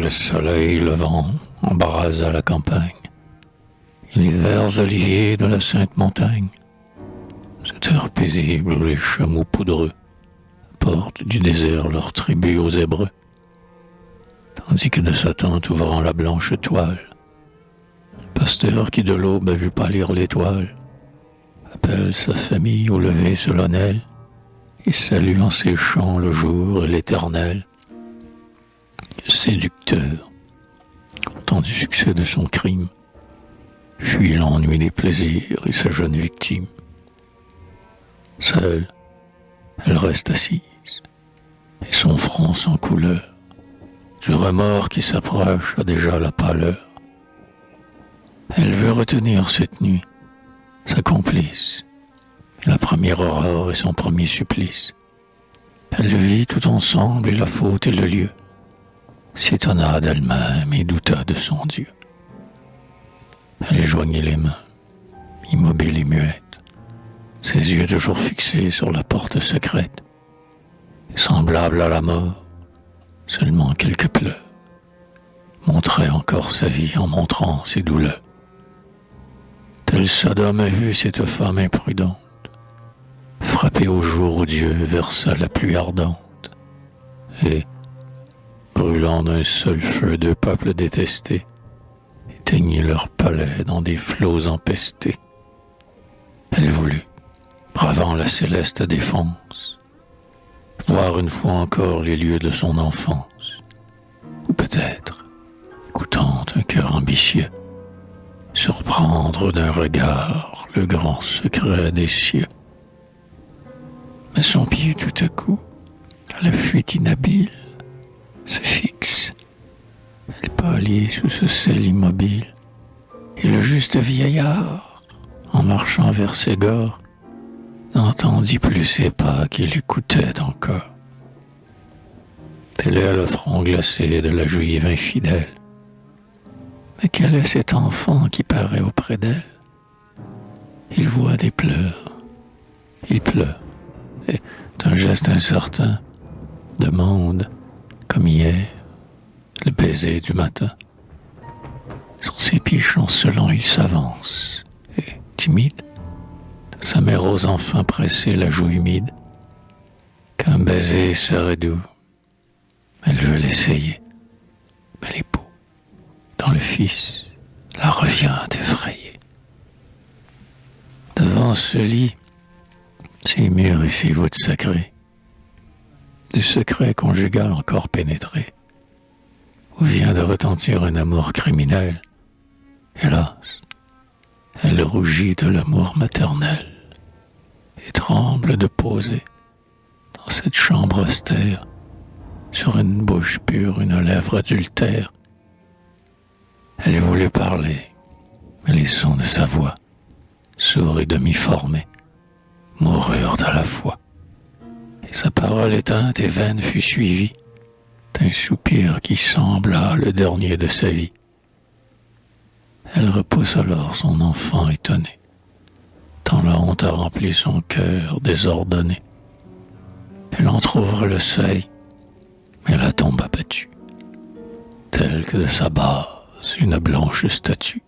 Le soleil levant embrasa la campagne, et les verts oliviers de la sainte montagne. Cette heure paisible où les chameaux poudreux apportent du désert leur tribut aux Hébreux, tandis que de sa tente ouvrant la blanche toile, le pasteur qui de l'aube a vu pâlir l'étoile appelle sa famille au lever solennel et salue en ses chants le jour et l'éternel. Le séducteur, content du succès de son crime, fuit l'ennui des plaisirs et sa jeune victime. Seule, elle reste assise, et son front sans couleur, du remords qui s'approche a déjà la pâleur. Elle veut retenir cette nuit sa complice, et la première aurore et son premier supplice. Elle vit tout ensemble et la faute et le lieu, s'étonna d'elle-même et douta de son Dieu. Elle joignit les mains, immobile et muette, ses yeux toujours fixés sur la porte secrète, et semblable à la mort, seulement quelques pleurs montraient encore sa vie en montrant ses douleurs. Tel Sodome a vu cette femme imprudente, frappée au jour où Dieu versa la pluie ardente, et, brûlant d'un seul feu deux peuples détestés, éteignit leur palais dans des flots empestés. Elle voulut, bravant la céleste défense, voir une fois encore les lieux de son enfance, ou peut-être, écoutant un cœur ambitieux, surprendre d'un regard le grand secret des cieux. Mais son pied tout à coup, à la fuite inhabile, se fixe. Elle pâlit sous ce ciel immobile, et le juste vieillard, en marchant vers ses gores, n'entendit plus ses pas qu'il écoutait encore. Tel est le front glacé de la juive infidèle. Mais quel est cet enfant qui paraît auprès d'elle? Il voit des pleurs, il pleure, et d'un geste incertain demande, comme hier, le baiser du matin. Sur ses pieds chancelants, il s'avance, et timide, sa mère ose enfin presser la joue humide. Qu'un baiser serait doux, elle veut l'essayer, mais l'époux, dans le fils, la revient effrayée. Devant ce lit, ses murs et ses voûtes sacrées, du secret conjugal encore pénétré, où vient de retentir un amour criminel, hélas, elle rougit de l'amour maternel et tremble de poser dans cette chambre austère, sur une bouche pure, une lèvre adultère. Elle voulut parler, mais les sons de sa voix, sourds et demi-formés, moururent à la fois. Et sa parole éteinte et vaine fut suivie d'un soupir qui sembla le dernier de sa vie. Elle repousse alors son enfant étonné, tant la honte a rempli son cœur désordonné. Elle entr'ouvre le seuil, mais la tombe abattue, telle que de sa base une blanche statue.